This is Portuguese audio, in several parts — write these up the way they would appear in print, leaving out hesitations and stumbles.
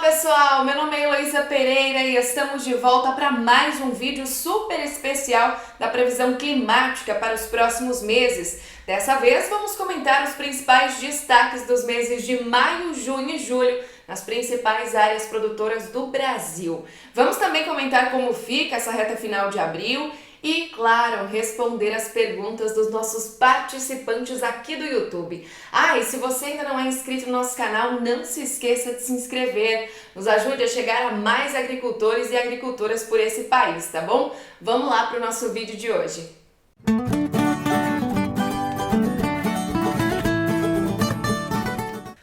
pessoal, meu nome é Heloísa Pereira e estamos de volta para mais um vídeo super especial da previsão climática para os próximos meses. Dessa vez vamos comentar os principais destaques dos meses de maio, junho e julho nas principais áreas produtoras do Brasil. Vamos também comentar como fica essa reta final de abril e, claro, responder as perguntas dos nossos participantes aqui do YouTube. E se você ainda não é inscrito no nosso canal, não se esqueça de se inscrever. Nos ajude a chegar a mais agricultores e agricultoras por esse país, tá bom? Vamos lá para o nosso vídeo de hoje.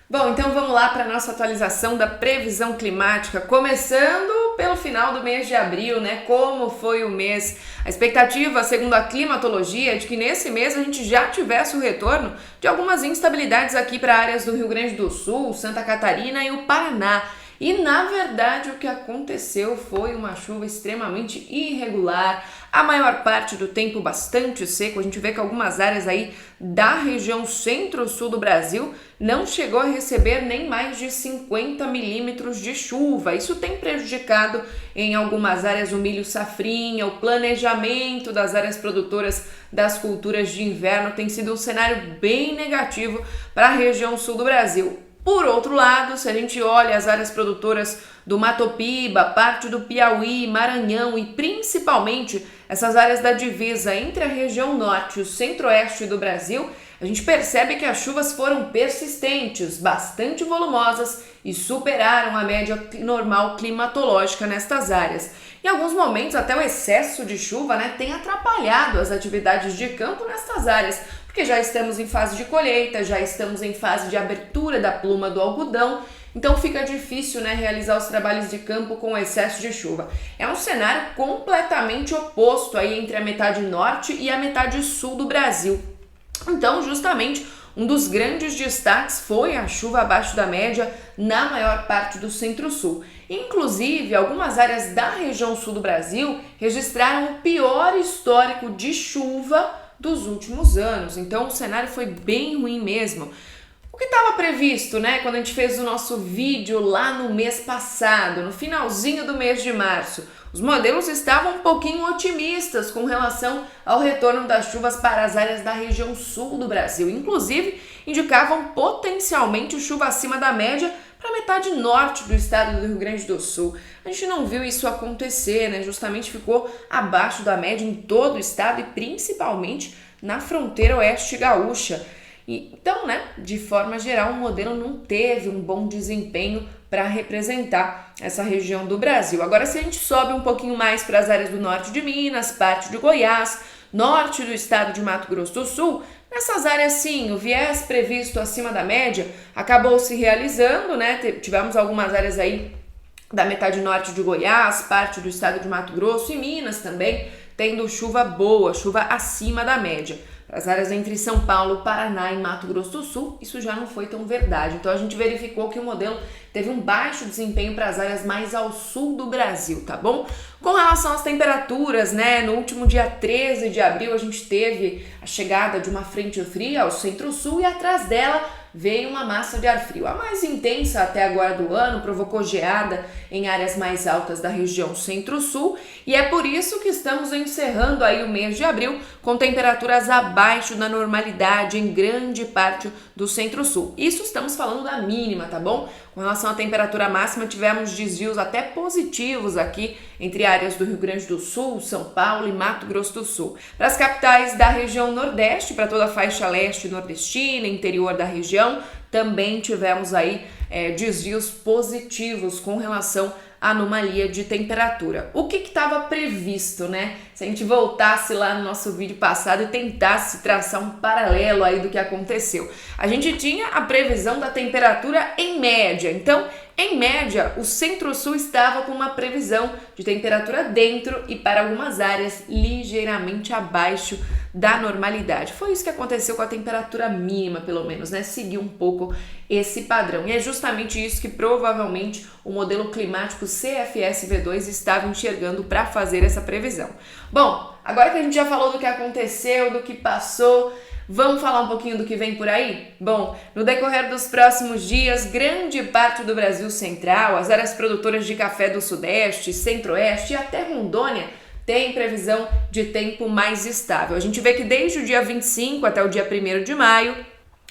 Bom, então vamos lá para a nossa atualização da previsão climática, começando pelo final do mês de abril, né? Como foi o mês? A expectativa, segundo a climatologia, é de que nesse mês a gente já tivesse o retorno de algumas instabilidades aqui para áreas do Rio Grande do Sul, Santa Catarina e o Paraná. E, na verdade, o que aconteceu foi uma chuva extremamente irregular, a maior parte do tempo bastante seco. A gente vê que algumas áreas aí da região centro-sul do Brasil não chegou a receber nem mais de 50 milímetros de chuva. Isso tem prejudicado em algumas áreas o milho safrinha, o planejamento das áreas produtoras das culturas de inverno tem sido um cenário bem negativo para a região sul do Brasil. Por outro lado, se a gente olha as áreas produtoras do Mato Piba, parte do Piauí, Maranhão e principalmente essas áreas da divisa entre a região norte e o centro-oeste do Brasil, a gente percebe que as chuvas foram persistentes, bastante volumosas e superaram a média normal climatológica nestas áreas. Em alguns momentos, até o excesso de chuva, tem atrapalhado as atividades de campo nestas áreas, porque já estamos em fase de colheita, já estamos em fase de abertura da pluma do algodão, então fica difícil, realizar os trabalhos de campo com excesso de chuva. É um cenário completamente oposto aí entre a metade norte e a metade sul do Brasil. Então, justamente, um dos grandes destaques foi a chuva abaixo da média na maior parte do centro-sul. Inclusive, algumas áreas da região sul do Brasil registraram o pior histórico de chuva dos últimos anos. Então, o cenário foi bem ruim mesmo. O que estava previsto, quando a gente fez o nosso vídeo lá no mês passado, no finalzinho do mês de março, os modelos estavam um pouquinho otimistas com relação ao retorno das chuvas para as áreas da região sul do Brasil. Inclusive, indicavam potencialmente chuva acima da média para a metade norte do estado do Rio Grande do Sul. A gente não viu isso acontecer, justamente ficou abaixo da média em todo o estado e principalmente na fronteira oeste gaúcha. Então, de forma geral, o modelo não teve um bom desempenho para representar essa região do Brasil. Agora, se a gente sobe um pouquinho mais para as áreas do norte de Minas, parte de Goiás, norte do estado de Mato Grosso do Sul, nessas áreas sim, o viés previsto acima da média acabou se realizando, Tivemos algumas áreas aí da metade norte de Goiás, parte do estado de Mato Grosso e Minas também, tendo chuva boa, chuva acima da média. Para as áreas entre São Paulo, Paraná e Mato Grosso do Sul, isso já não foi tão verdade. Então a gente verificou que o modelo teve um baixo desempenho para as áreas mais ao sul do Brasil, tá bom? Com relação às temperaturas, no último dia 13 de abril a gente teve a chegada de uma frente fria ao centro-sul e atrás dela veio uma massa de ar frio. A mais intensa até agora do ano, provocou geada em áreas mais altas da região centro-sul e é por isso que estamos encerrando aí o mês de abril com temperaturas abaixo da normalidade em grande parte do centro-sul. Isso estamos falando da mínima, tá bom? Com relação à temperatura máxima, tivemos desvios até positivos aqui entre áreas do Rio Grande do Sul, São Paulo e Mato Grosso do Sul. Para as capitais da região nordeste, para toda a faixa leste nordestina, interior da região, também tivemos aí desvios positivos com relação à anomalia de temperatura. O que estava previsto, Se a gente voltasse lá no nosso vídeo passado e tentasse traçar um paralelo aí do que aconteceu. A gente tinha a previsão da temperatura em média. Então, em média, o centro-sul estava com uma previsão de temperatura dentro e para algumas áreas ligeiramente abaixo da normalidade. Foi isso que aconteceu com a temperatura mínima, pelo menos, Seguiu um pouco esse padrão. E é justamente isso que provavelmente o modelo climático CFS-V2 estava enxergando para fazer essa previsão. Bom, agora que a gente já falou do que aconteceu, do que passou, Vamos falar um pouquinho do que vem por aí? Bom, no decorrer dos próximos dias, grande parte do Brasil Central, as áreas produtoras de café do Sudeste, Centro-Oeste e até Rondônia tem previsão de tempo mais estável. A gente vê que desde o dia 25 até o dia 1º de maio,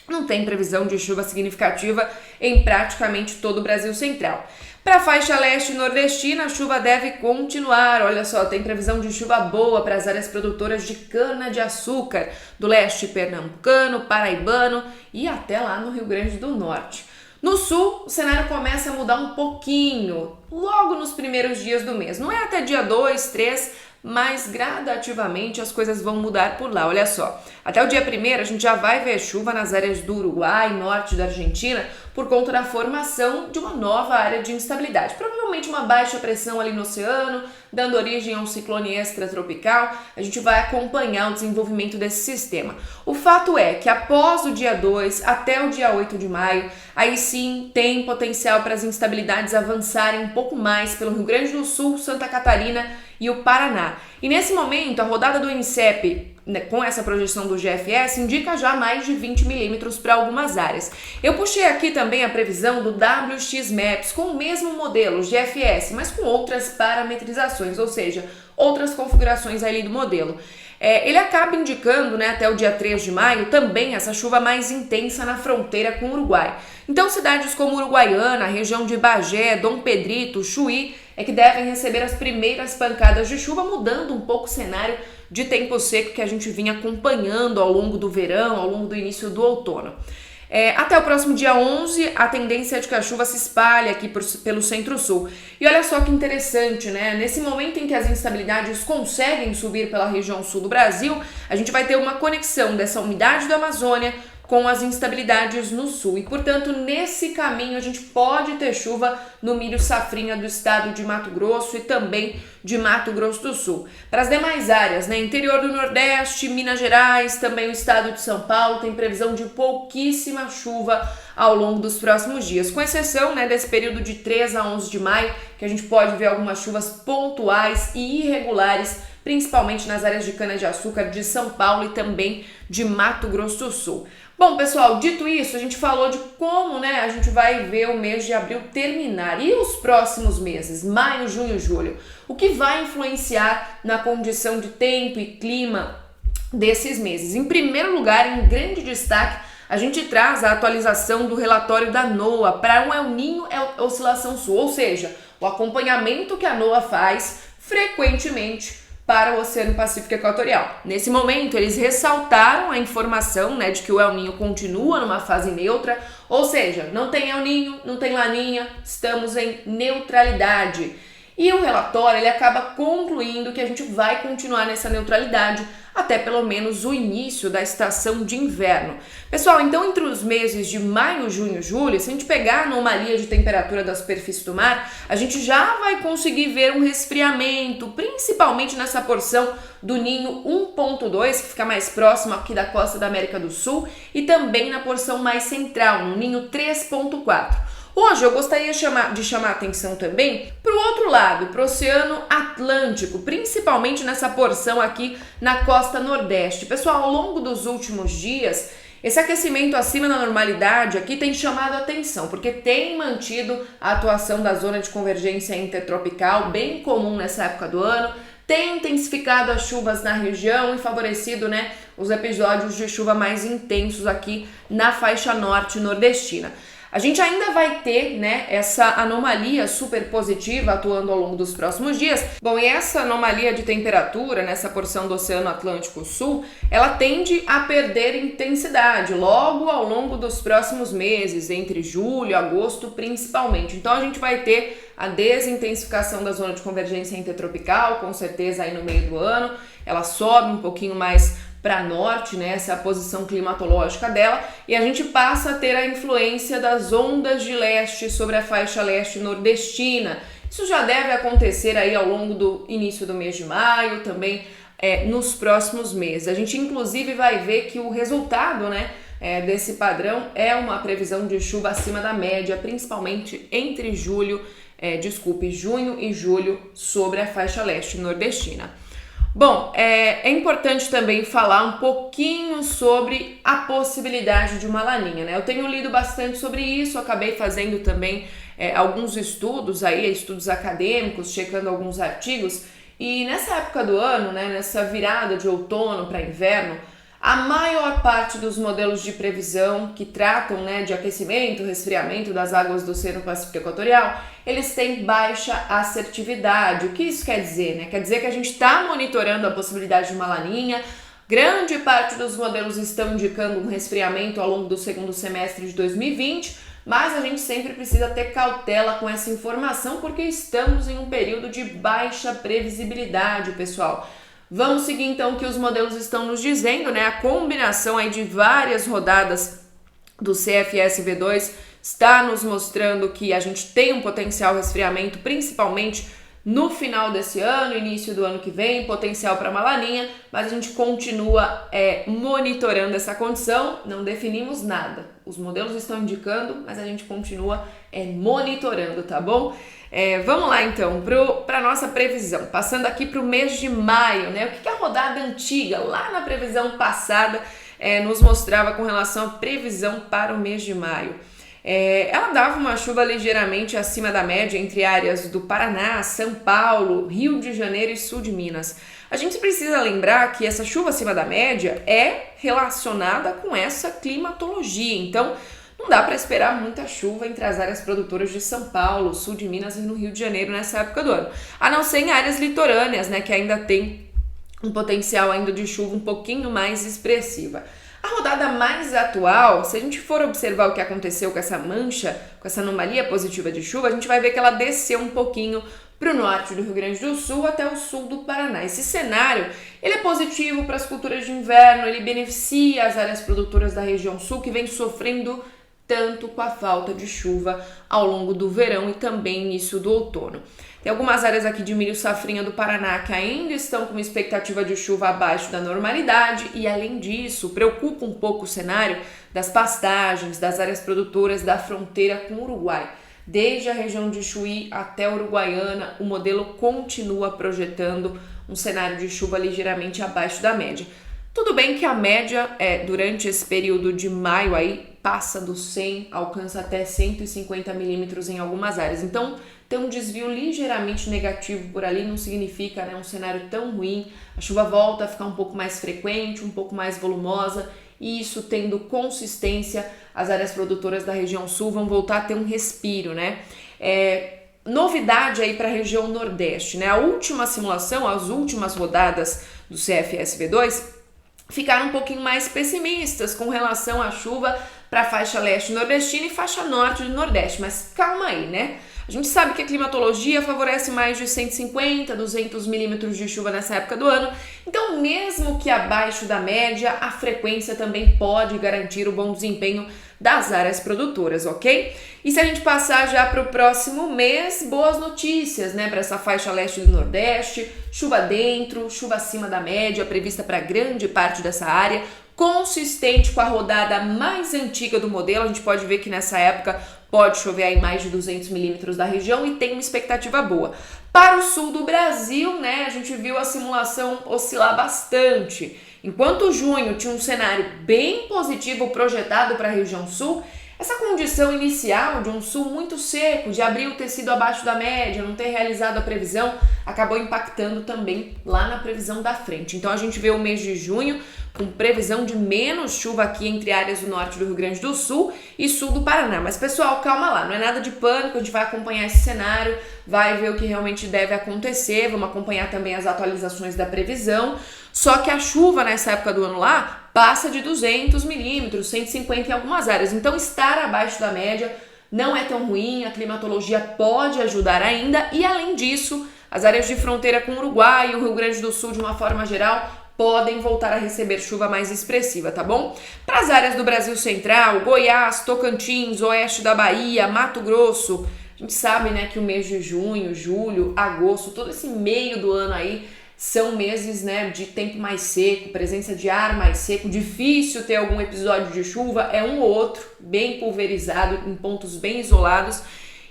não tem previsão de chuva significativa em praticamente todo o Brasil Central. Para a faixa leste e nordestina, a chuva deve continuar. Olha só, tem previsão de chuva boa para as áreas produtoras de cana-de-açúcar do leste pernambucano, paraibano e até lá no Rio Grande do Norte. No sul, o cenário começa a mudar um pouquinho, logo nos primeiros dias do mês. Não é até dia 2, 3, mas gradativamente as coisas vão mudar por lá. Olha só, até o dia 1º a gente já vai ver chuva nas áreas do Uruguai, norte da Argentina, por conta da formação de uma nova área de instabilidade. Provavelmente uma baixa pressão ali no oceano, dando origem a um ciclone extratropical. A gente vai acompanhar o desenvolvimento desse sistema. O fato é que após o dia 2 até o dia 8 de maio, aí sim tem potencial para as instabilidades avançarem um pouco mais pelo Rio Grande do Sul, Santa Catarina e o Paraná. E nesse momento, a rodada do INCEP, né, com essa projeção do GFS, indica já mais de 20 milímetros para algumas áreas. Eu puxei aqui também a previsão do WX Maps com o mesmo modelo, GFS, mas com outras parametrizações, ou seja, outras configurações ali do modelo. Ele acaba indicando, né, até o dia 3 de maio também essa chuva mais intensa na fronteira com o Uruguai. Então cidades como Uruguaiana, a região de Bagé, Dom Pedrito, Chuí é que devem receber as primeiras pancadas de chuva, mudando um pouco o cenário de tempo seco que a gente vinha acompanhando ao longo do verão, ao longo do início do outono. Até o próximo dia 11, a tendência é de que a chuva se espalhe aqui pelo centro-sul. E olha só que interessante, né? Nesse momento em que as instabilidades conseguem subir pela região sul do Brasil, a gente vai ter uma conexão dessa umidade da Amazônia com as instabilidades no sul. E, portanto, nesse caminho a gente pode ter chuva no milho safrinha do estado de Mato Grosso e também de Mato Grosso do Sul. Para as demais áreas, né, interior do Nordeste, Minas Gerais, também o estado de São Paulo, tem previsão de pouquíssima chuva ao longo dos próximos dias, com exceção, né, desse período de 3 a 11 de maio, que a gente pode ver algumas chuvas pontuais e irregulares, principalmente nas áreas de cana-de-açúcar de São Paulo e também de Mato Grosso do Sul. Bom, pessoal, dito isso, a gente falou de como, né, a gente vai ver o mês de abril terminar. E os próximos meses, maio, junho, julho? O que vai influenciar na condição de tempo e clima desses meses? Em primeiro lugar, em grande destaque, a gente traz a atualização do relatório da NOAA para um El Niño Oscilação Sul, ou seja, o acompanhamento que a NOAA faz frequentemente para o Oceano Pacífico Equatorial. Nesse momento, eles ressaltaram a informação, né, de que o El Niño continua numa fase neutra, ou seja, não tem El Niño, não tem Laninha, estamos em neutralidade. E o relatório ele acaba concluindo que a gente vai continuar nessa neutralidade até pelo menos o início da estação de inverno. Pessoal, então entre os meses de maio, junho e julho, se a gente pegar a anomalia de temperatura da superfície do mar, a gente já vai conseguir ver um resfriamento, principalmente nessa porção do Ninho 1.2, que fica mais próximo aqui da costa da América do Sul, e também na porção mais central, no Ninho 3.4. Hoje eu gostaria de chamar a atenção também para o outro lado, para o Oceano Atlântico, principalmente nessa porção aqui na costa nordeste. Pessoal, ao longo dos últimos dias, esse aquecimento acima da normalidade aqui tem chamado a atenção, porque tem mantido a atuação da zona de convergência intertropical, bem comum nessa época do ano, tem intensificado as chuvas na região e favorecido, né, os episódios de chuva mais intensos aqui na faixa norte nordestina. A gente ainda vai ter, né, essa anomalia super positiva atuando ao longo dos próximos dias. Bom, e essa anomalia de temperatura nessa porção do Oceano Atlântico Sul, ela tende a perder intensidade logo ao longo dos próximos meses, entre julho e agosto principalmente. Então a gente vai ter a desintensificação da zona de convergência intertropical, com certeza aí no meio do ano. Ela sobe um pouquinho mais para norte, né, essa é a posição climatológica dela, e a gente passa a ter a influência das ondas de leste sobre a faixa leste nordestina. Isso já deve acontecer aí ao longo do início do mês de maio, também nos próximos meses. A gente inclusive vai ver que o resultado, né, desse padrão é uma previsão de chuva acima da média, principalmente entre junho e julho sobre a faixa leste nordestina. Bom, é importante também falar um pouquinho sobre a possibilidade de uma laninha, né? Eu tenho lido bastante sobre isso, acabei fazendo também alguns estudos aí, estudos acadêmicos, checando alguns artigos, e nessa época do ano, né, nessa virada de outono para inverno, a maior parte dos modelos de previsão que tratam, né, de aquecimento, resfriamento das águas do Oceano Pacífico Equatorial, eles têm baixa assertividade. O que isso quer dizer? Né? Quer dizer que a gente está monitorando a possibilidade de uma laninha, grande parte dos modelos estão indicando um resfriamento ao longo do segundo semestre de 2020, mas a gente sempre precisa ter cautela com essa informação porque estamos em um período de baixa previsibilidade, pessoal. Vamos seguir então o que os modelos estão nos dizendo, né? A combinação aí de várias rodadas do CFS-V2 está nos mostrando que a gente tem um potencial resfriamento, principalmente no final desse ano, início do ano que vem, potencial para uma laninha, mas a gente continua monitorando essa condição, não definimos nada. Os modelos estão indicando, mas a gente continua monitorando, tá bom? Vamos lá então para a nossa previsão, passando aqui para o mês de maio, né? O que a rodada antiga, lá na previsão passada, nos mostrava com relação à previsão para o mês de maio? Ela dava uma chuva ligeiramente acima da média entre áreas do Paraná, São Paulo, Rio de Janeiro e sul de Minas. A gente precisa lembrar que essa chuva acima da média é relacionada com essa climatologia, então não dá para esperar muita chuva entre as áreas produtoras de São Paulo, sul de Minas e no Rio de Janeiro nessa época do ano, a não ser em áreas litorâneas, né, que ainda tem um potencial ainda de chuva um pouquinho mais expressiva. A rodada mais atual, se a gente for observar o que aconteceu com essa mancha, com essa anomalia positiva de chuva, a gente vai ver que ela desceu um pouquinho para o norte do Rio Grande do Sul até o sul do Paraná. Esse cenário, ele é positivo para as culturas de inverno, ele beneficia as áreas produtoras da região sul que vem sofrendo tanto com a falta de chuva ao longo do verão e também início do outono. Tem algumas áreas aqui de milho safrinha do Paraná que ainda estão com uma expectativa de chuva abaixo da normalidade e, além disso, preocupa um pouco o cenário das pastagens, das áreas produtoras da fronteira com o Uruguai. Desde a região de Chuí até a Uruguaiana, o modelo continua projetando um cenário de chuva ligeiramente abaixo da média. Tudo bem que a média durante esse período de maio aí passa dos 100, alcança até 150 milímetros em algumas áreas. Então, tem um desvio ligeiramente negativo por ali, não significa um cenário tão ruim. A chuva volta a ficar um pouco mais frequente, um pouco mais volumosa, e isso tendo consistência, as áreas produtoras da região sul vão voltar a ter um respiro, né? Novidade aí para a região nordeste, né? A última simulação, as últimas rodadas do CFS-V2 ficaram um pouquinho mais pessimistas com relação à chuva para a faixa leste nordestina e faixa norte do nordeste, mas calma aí, né? A gente sabe que a climatologia favorece mais de 150, 200 milímetros de chuva nessa época do ano, então mesmo que abaixo da média, a frequência também pode garantir o bom desempenho das áreas produtoras, ok? E se a gente passar já para o próximo mês, boas notícias, né? Para essa faixa leste do nordeste, chuva dentro, chuva acima da média, prevista para grande parte dessa área, consistente com a rodada mais antiga do modelo. A gente pode ver que nessa época pode chover aí mais de 200 milímetros da região e tem uma expectativa boa. Para o sul do Brasil, né, a gente viu a simulação oscilar bastante. Enquanto junho tinha um cenário bem positivo projetado para a região sul, essa condição inicial de um sul muito seco, de abril ter sido abaixo da média, não ter realizado a previsão, acabou impactando também lá na previsão da frente. Então a gente vê o mês de junho com previsão de menos chuva aqui entre áreas do norte do Rio Grande do Sul e sul do Paraná. Mas pessoal, calma lá, não é nada de pânico, a gente vai acompanhar esse cenário, vai ver o que realmente deve acontecer, vamos acompanhar também as atualizações da previsão. Só que a chuva nessa época do ano lá passa de 200 milímetros, 150 em algumas áreas. Então estar abaixo da média não é tão ruim, a climatologia pode ajudar ainda. E além disso, as áreas de fronteira com o Uruguai e o Rio Grande do Sul de uma forma geral podem voltar a receber chuva mais expressiva, tá bom? Para as áreas do Brasil Central, Goiás, Tocantins, oeste da Bahia, Mato Grosso, a gente sabe, né, que o mês de junho, julho, agosto, todo esse meio do ano aí são meses, né, de tempo mais seco, presença de ar mais seco, difícil ter algum episódio de chuva, é um ou outro, bem pulverizado, em pontos bem isolados,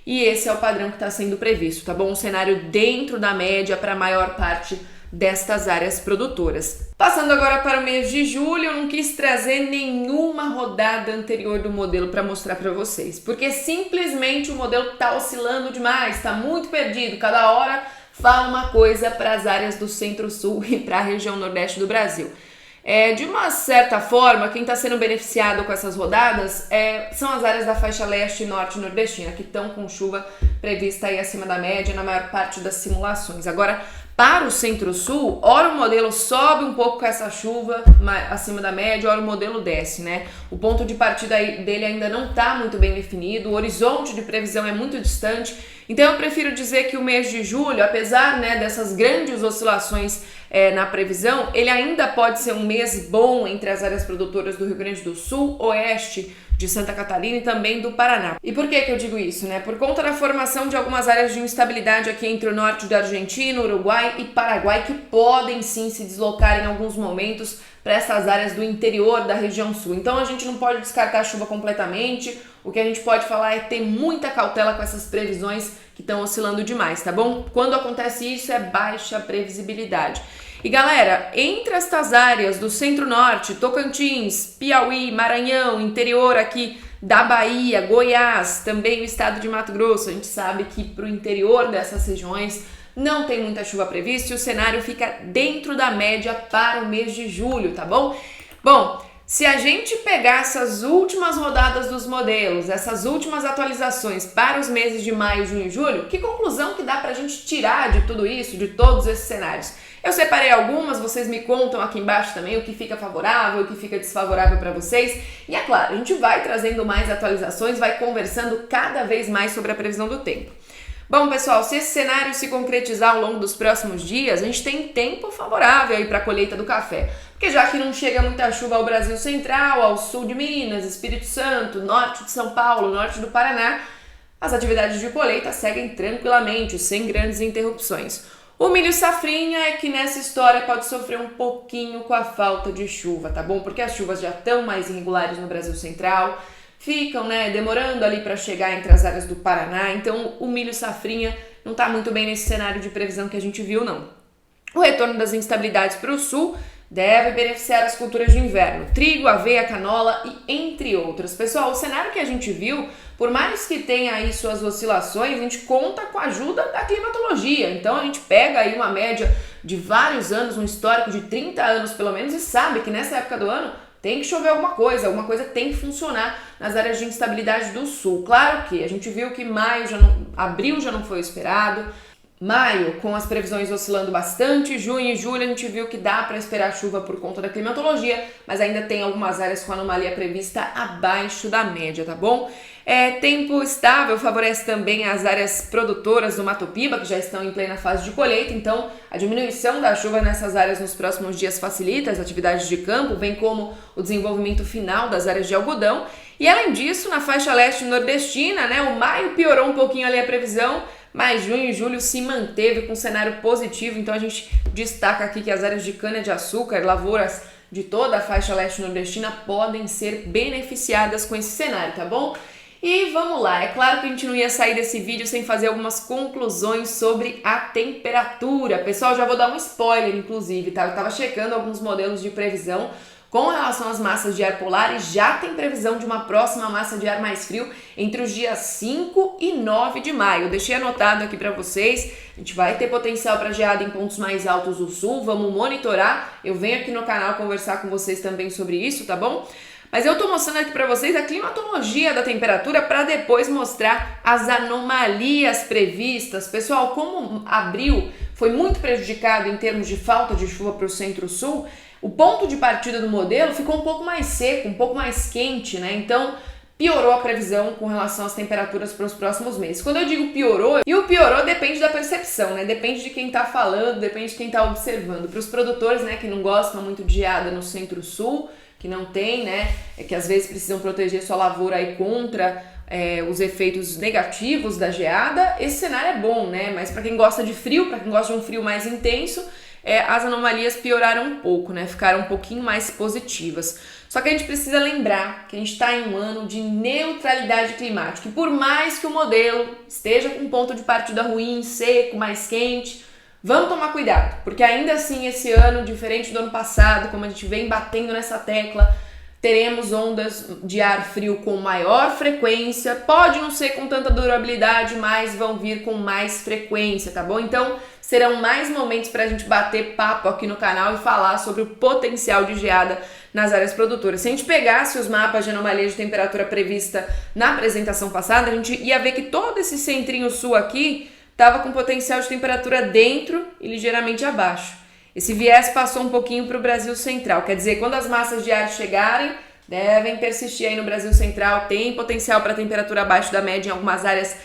e esse é o padrão que está sendo previsto, tá bom? Um cenário dentro da média para a maior parte destas áreas produtoras. Passando agora para o mês de julho, eu não quis trazer nenhuma rodada anterior do modelo para mostrar para vocês, porque simplesmente o modelo está oscilando demais, está muito perdido, cada hora fala uma coisa para as áreas do Centro-Sul e para a região Nordeste do Brasil. De uma certa forma, quem está sendo beneficiado com essas rodadas são as áreas da faixa leste e norte nordestina, que estão com chuva prevista aí acima da média na maior parte das simulações. Agora, para o Centro-Sul, ora o modelo sobe um pouco com essa chuva acima da média, ora o modelo desce, né? O ponto de partida dele ainda não está muito bem definido, o horizonte de previsão é muito distante, então eu prefiro dizer que o mês de julho, apesar, né, dessas grandes oscilações na previsão, ele ainda pode ser um mês bom entre as áreas produtoras do Rio Grande do Sul, oeste de Santa Catarina e também do Paraná. E por que eu digo isso, né? Por conta da formação de algumas áreas de instabilidade aqui entre o norte da Argentina, Uruguai e Paraguai, que podem sim se deslocar em alguns momentos para essas áreas do interior da região sul. Então a gente não pode descartar a chuva completamente, o que a gente pode falar é ter muita cautela com essas previsões que estão oscilando demais, tá bom? Quando acontece isso é baixa previsibilidade. E galera, entre estas áreas do Centro-Norte, Tocantins, Piauí, Maranhão, interior aqui da Bahia, Goiás, também o estado de Mato Grosso, a gente sabe que para o interior dessas regiões não tem muita chuva prevista e o cenário fica dentro da média para o mês de julho, tá bom? Bom, se a gente pegar essas últimas rodadas dos modelos, essas últimas atualizações para os meses de maio, junho e julho, que conclusão que dá pra gente tirar de tudo isso, de todos esses cenários? Eu separei algumas, vocês me contam aqui embaixo também o que fica favorável, o que fica desfavorável para vocês. E é claro, a gente vai trazendo mais atualizações, vai conversando cada vez mais sobre a previsão do tempo. Bom, pessoal, se esse cenário se concretizar ao longo dos próximos dias, a gente tem tempo favorável aí para a colheita do café. Porque já que não chega muita chuva ao Brasil Central, ao sul de Minas, Espírito Santo, norte de São Paulo, norte do Paraná, as atividades de colheita seguem tranquilamente, sem grandes interrupções. O milho safrinha é que nessa história pode sofrer um pouquinho com a falta de chuva, tá bom? Porque as chuvas já estão mais irregulares no Brasil Central, ficam, né, demorando ali para chegar entre as áreas do Paraná, então o milho safrinha não está muito bem nesse cenário de previsão que a gente viu, não. O retorno das instabilidades para o sul deve beneficiar as culturas de inverno, trigo, aveia, canola e entre outras. Pessoal, o cenário que a gente viu, por mais que tenha aí suas oscilações, a gente conta com a ajuda da climatologia. Então a gente pega aí uma média de vários anos, um histórico de 30 anos pelo menos, e sabe que nessa época do ano tem que chover alguma coisa tem que funcionar nas áreas de instabilidade do sul. Claro que a gente viu que abril já não foi o esperado, maio com as previsões oscilando bastante, junho e julho a gente viu que dá para esperar chuva por conta da climatologia, mas ainda tem algumas áreas com anomalia prevista abaixo da média, tá bom? Tempo estável favorece também as áreas produtoras do Mato Piba, que já estão em plena fase de colheita, então a diminuição da chuva nessas áreas nos próximos dias facilita as atividades de campo, bem como o desenvolvimento final das áreas de algodão. E além disso, na faixa leste nordestina, né, o maio piorou um pouquinho ali a previsão, mas junho e julho se manteve com um cenário positivo, então a gente destaca aqui que as áreas de cana-de-açúcar, lavouras de toda a faixa leste nordestina podem ser beneficiadas com esse cenário, tá bom? E vamos lá, é claro que a gente não ia sair desse vídeo sem fazer algumas conclusões sobre a temperatura. Pessoal, já vou dar um spoiler, inclusive, tá? Eu tava checando alguns modelos de previsão com relação às massas de ar polar e já tem previsão de uma próxima massa de ar mais frio entre os dias 5 e 9 de maio. Eu deixei anotado aqui para vocês, a gente vai ter potencial para geada em pontos mais altos do sul, vamos monitorar. Eu venho aqui no canal conversar com vocês também sobre isso, tá bom? Mas eu tô mostrando aqui para vocês a climatologia da temperatura para depois mostrar as anomalias previstas. Pessoal, como abril foi muito prejudicado em termos de falta de chuva para o centro-sul, o ponto de partida do modelo ficou um pouco mais seco, um pouco mais quente, né? Então piorou a previsão com relação às temperaturas para os próximos meses. Quando eu digo piorou, e o piorou depende da percepção, né? Depende de quem tá falando, depende de quem tá observando. Para os produtores, né, que não gostam muito de geada no centro-sul, que não tem, né, que às vezes precisam proteger sua lavoura aí contra os efeitos negativos da geada, esse cenário é bom, né? Mas para quem gosta de frio, para quem gosta de um frio mais intenso, as anomalias pioraram um pouco, né? Ficaram um pouquinho mais positivas. Só que a gente precisa lembrar que a gente está em um ano de neutralidade climática. E por mais que o modelo esteja com um ponto de partida ruim, seco, mais quente, Vamos tomar cuidado, porque ainda assim esse ano, diferente do ano passado, como a gente vem batendo nessa tecla, teremos ondas de ar frio com maior frequência. Pode não ser com tanta durabilidade, mas vão vir com mais frequência, tá bom? Então serão mais momentos para a gente bater papo aqui no canal e falar sobre o potencial de geada nas áreas produtoras. Se a gente pegasse os mapas de anomalia de temperatura prevista na apresentação passada, a gente ia ver que todo esse centrinho sul aqui estava com potencial de temperatura dentro e ligeiramente abaixo. Esse viés passou um pouquinho para o Brasil Central, quer dizer, quando as massas de ar chegarem, devem persistir aí no Brasil Central, tem potencial para temperatura abaixo da média em algumas áreas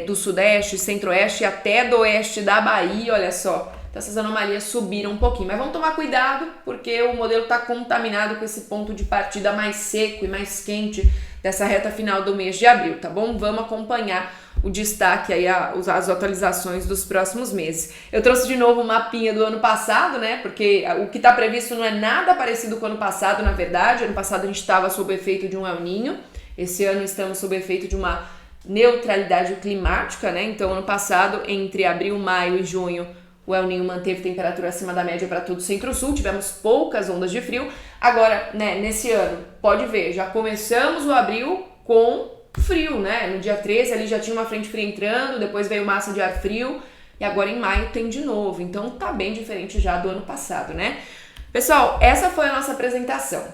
do Sudeste, Centro-Oeste e até do Oeste da Bahia, olha só. Então essas anomalias subiram um pouquinho, mas vamos tomar cuidado porque o modelo está contaminado com esse ponto de partida mais seco e mais quente dessa reta final do mês de abril, tá bom? Vamos acompanhar o destaque aí, as atualizações dos próximos meses. Eu trouxe de novo o mapinha do ano passado, né? Porque o que está previsto não é nada parecido com o ano passado, na verdade. Ano passado a gente estava sob efeito de um El Niño, esse ano estamos sob efeito de uma neutralidade climática, né? Então, ano passado, entre abril, maio e junho, o El Niño manteve temperatura acima da média para todo o Centro-Sul, tivemos poucas ondas de frio. Agora, né, nesse ano, pode ver, já começamos o abril com frio, né? No dia 13 ali já tinha uma frente fria entrando, depois veio massa de ar frio e agora em maio tem de novo. Então tá bem diferente já do ano passado, né? Pessoal, essa foi a nossa apresentação.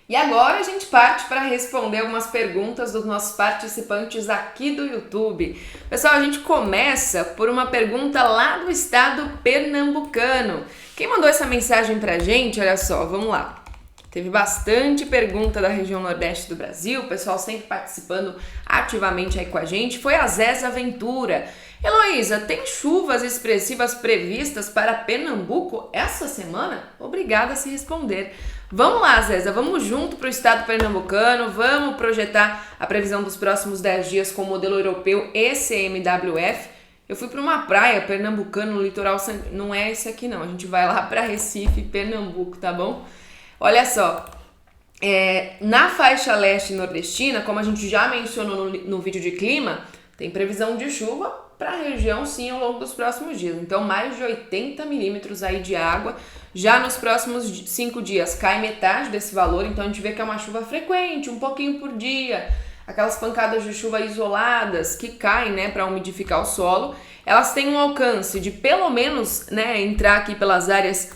E agora a gente parte para responder algumas perguntas dos nossos participantes aqui do YouTube. Pessoal, a gente começa por uma pergunta lá do estado pernambucano. Quem mandou essa mensagem pra gente, olha só, vamos lá. Teve bastante pergunta da região nordeste do Brasil, o pessoal sempre participando ativamente aí com a gente. Foi a Zéza Ventura. Heloísa, tem chuvas expressivas previstas para Pernambuco essa semana? Obrigada a se responder. Vamos lá, Zéza, vamos junto para o estado pernambucano, vamos projetar a previsão dos próximos 10 dias com o modelo europeu ECMWF. Eu fui para uma praia pernambucana no litoral, não é esse aqui não, a gente vai lá para Recife, Pernambuco, tá bom? Olha só, na faixa leste nordestina, como a gente já mencionou no vídeo de clima, tem previsão de chuva para a região sim ao longo dos próximos dias. Então mais de 80 milímetros aí de água. Já nos próximos 5 dias cai metade desse valor, então a gente vê que é uma chuva frequente, um pouquinho por dia. Aquelas pancadas de chuva isoladas que caem, né, para umidificar o solo, elas têm um alcance de pelo menos, né, entrar aqui pelas áreas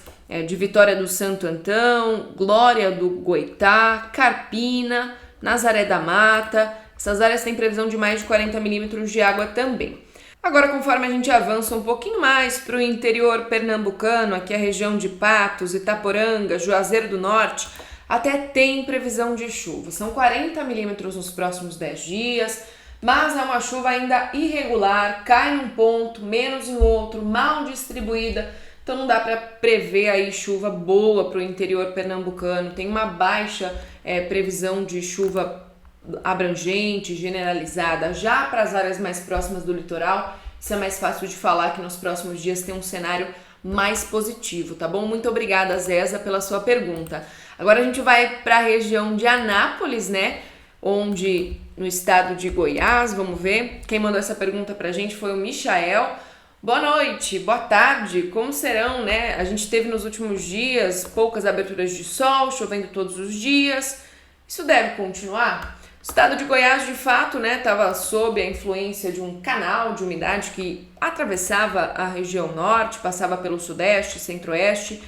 de Vitória do Santo Antão, Glória do Goitá, Carpina, Nazaré da Mata. Essas áreas têm previsão de mais de 40 milímetros de água também. Agora, conforme a gente avança um pouquinho mais para o interior pernambucano, aqui a região de Patos, Itaporanga, Juazeiro do Norte, até tem previsão de chuva. São 40 milímetros nos próximos 10 dias, mas é uma chuva ainda irregular, cai num ponto, menos em outro, mal distribuída. Então não dá para prever aí chuva boa para o interior pernambucano. Tem uma baixa previsão de chuva abrangente, generalizada. Já para as áreas mais próximas do litoral, isso é mais fácil de falar, que nos próximos dias tem um cenário mais positivo, tá bom? Muito obrigada, Zéza, pela sua pergunta. Agora a gente vai para a região de Anápolis, né? Onde no estado de Goiás, vamos ver. Quem mandou essa pergunta pra gente foi o Michael. Boa noite, boa tarde, como serão, né? A gente teve nos últimos dias poucas aberturas de sol, chovendo todos os dias. Isso deve continuar? O estado de Goiás, de fato, né, estava sob a influência de um canal de umidade que atravessava a região norte, passava pelo sudeste, centro-oeste.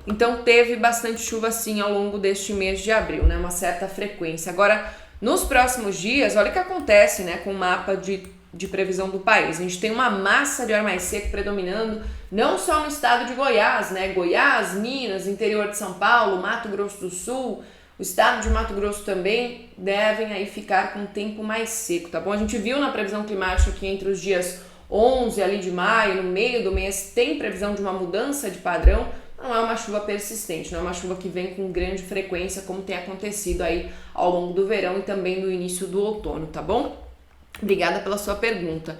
Então teve bastante chuva sim ao longo deste mês de abril, né? Uma certa frequência. Agora, nos próximos dias, olha o que acontece, né, com o mapa de previsão do país. A gente tem uma massa de ar mais seco predominando, não só no estado de Goiás, né? Goiás, Minas, interior de São Paulo, Mato Grosso do Sul, o estado de Mato Grosso também devem aí ficar com um tempo mais seco, tá bom? A gente viu na previsão climática que entre os dias 11 ali de maio, no meio do mês, tem previsão de uma mudança de padrão. Não é uma chuva persistente, não é uma chuva que vem com grande frequência, como tem acontecido aí ao longo do verão e também no início do outono, tá bom? Obrigada pela sua pergunta.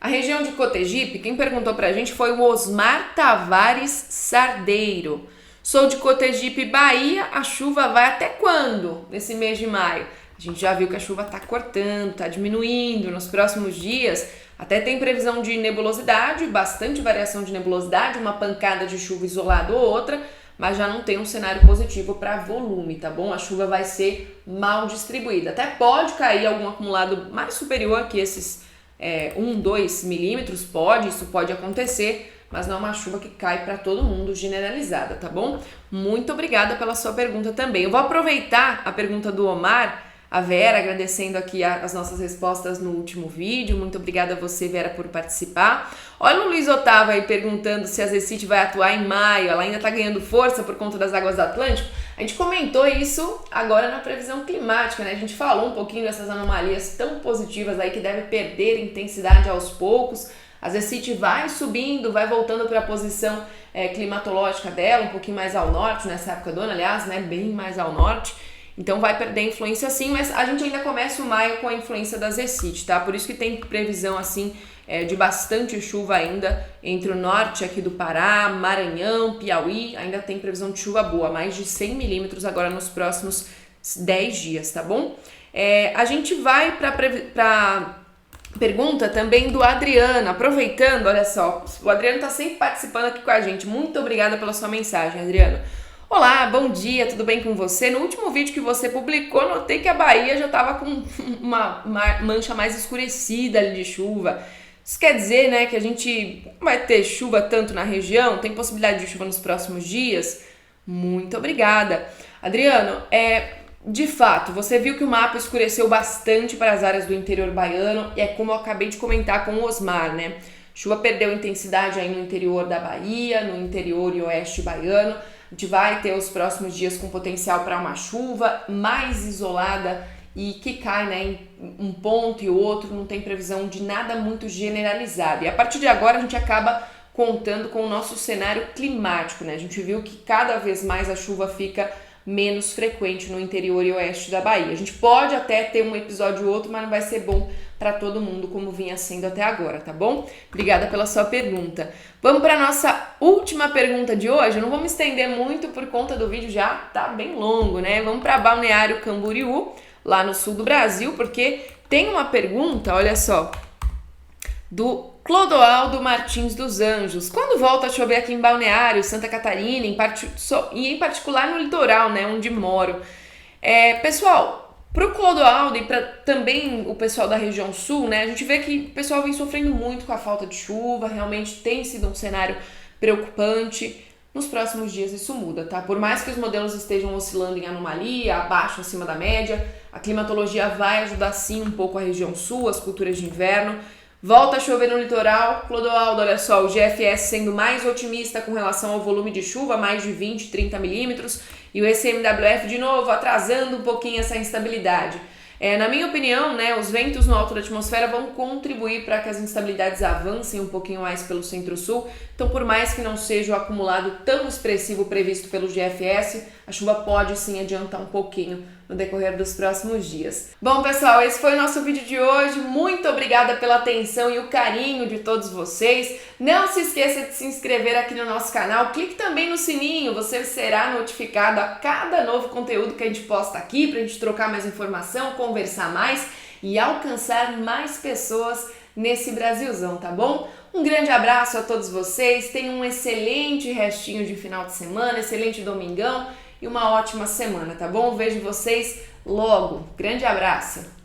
A região de Cotegipe, quem perguntou pra gente foi o Osmar Tavares Sardeiro. Sou de Cotegipe, Bahia, a chuva vai até quando nesse mês de maio? A gente já viu que a chuva tá cortando, tá diminuindo. Nos próximos dias Até tem previsão de nebulosidade, bastante variação de nebulosidade, uma pancada de chuva isolada ou outra, mas já não tem um cenário positivo para volume, tá bom? A chuva vai ser mal distribuída. Até pode cair algum acumulado mais superior que esses 2 milímetros, isso pode acontecer, mas não é uma chuva que cai para todo mundo generalizada, tá bom? Muito obrigada pela sua pergunta também. Eu vou aproveitar a pergunta do Omar, a Vera, agradecendo aqui as nossas respostas no último vídeo. Muito obrigada a você, Vera, por participar. Olha o Luiz Otávio aí perguntando se a Zecit vai atuar em maio. Ela ainda tá ganhando força por conta das águas do Atlântico. A gente comentou isso agora na previsão climática, né? A gente falou um pouquinho dessas anomalias tão positivas aí que devem perder intensidade aos poucos. A Zecit vai subindo, vai voltando para a posição climatológica dela, um pouquinho mais ao norte, nessa época do ano, aliás, né? Bem mais ao norte. Então vai perder influência sim, mas a gente ainda começa o maio com a influência da Zecit, tá? Por isso que tem previsão assim de bastante chuva ainda entre o norte aqui do Pará, Maranhão, Piauí, ainda tem previsão de chuva boa, mais de 100 milímetros agora nos próximos 10 dias, tá bom? A gente vai para pergunta também do Adriano, aproveitando, olha só, o Adriano tá sempre participando aqui com a gente, muito obrigada pela sua mensagem, Adriano. Olá, bom dia, tudo bem com você? No último vídeo que você publicou, notei que a Bahia já estava com uma mancha mais escurecida ali de chuva. Isso quer dizer, né, que a gente vai ter chuva tanto na região? Tem possibilidade de chuva nos próximos dias? Muito obrigada. Adriano, de fato, você viu que o mapa escureceu bastante para as áreas do interior baiano, e é como eu acabei de comentar com o Osmar, né? Chuva perdeu intensidade aí no interior da Bahia, no interior e oeste baiano. A gente vai ter os próximos dias com potencial para uma chuva mais isolada e que cai, né, em um ponto e outro, não tem previsão de nada muito generalizado. E a partir de agora a gente acaba contando com o nosso cenário climático, né? A gente viu que cada vez mais a chuva fica menos frequente no interior e oeste da Bahia. A gente pode até ter um episódio ou outro, mas não vai ser bom para todo mundo como vinha sendo até agora, tá bom? Obrigada pela sua pergunta. Vamos para nossa última pergunta de hoje. Eu não vou me estender muito por conta do vídeo já tá bem longo, né? Vamos para Balneário Camboriú, lá no sul do Brasil, porque tem uma pergunta, olha só, do Clodoaldo Martins dos Anjos. Quando volta a chover aqui em Balneário, Santa Catarina, e em particular no litoral, né, onde moro? Pessoal, pro Clodoaldo e para também o pessoal da região sul, né, a gente vê que o pessoal vem sofrendo muito com a falta de chuva, realmente tem sido um cenário preocupante. Nos próximos dias isso muda, tá? Por mais que os modelos estejam oscilando em anomalia, abaixo, acima da média, a climatologia vai ajudar sim um pouco a região sul, as culturas de inverno. Volta a chover no litoral. Clodoaldo, olha só, o GFS sendo mais otimista com relação ao volume de chuva, mais de 20, 30 milímetros, e o ECMWF de novo atrasando um pouquinho essa instabilidade. Na minha opinião, né, os ventos no alto da atmosfera vão contribuir para que as instabilidades avancem um pouquinho mais pelo centro-sul. Então, por mais que não seja o acumulado tão expressivo previsto pelo GFS, a chuva pode sim adiantar um pouquinho no decorrer dos próximos dias. Bom, pessoal, esse foi o nosso vídeo de hoje. Muito obrigada pela atenção e o carinho de todos vocês. Não se esqueça de se inscrever aqui no nosso canal. Clique também no sininho, você será notificado a cada novo conteúdo que a gente posta aqui, pra gente trocar mais informação, conversar mais e alcançar mais pessoas nesse Brasilzão, tá bom? Um grande abraço a todos vocês, tenham um excelente restinho de final de semana, excelente domingão e uma ótima semana, tá bom? Vejo vocês logo. Grande abraço!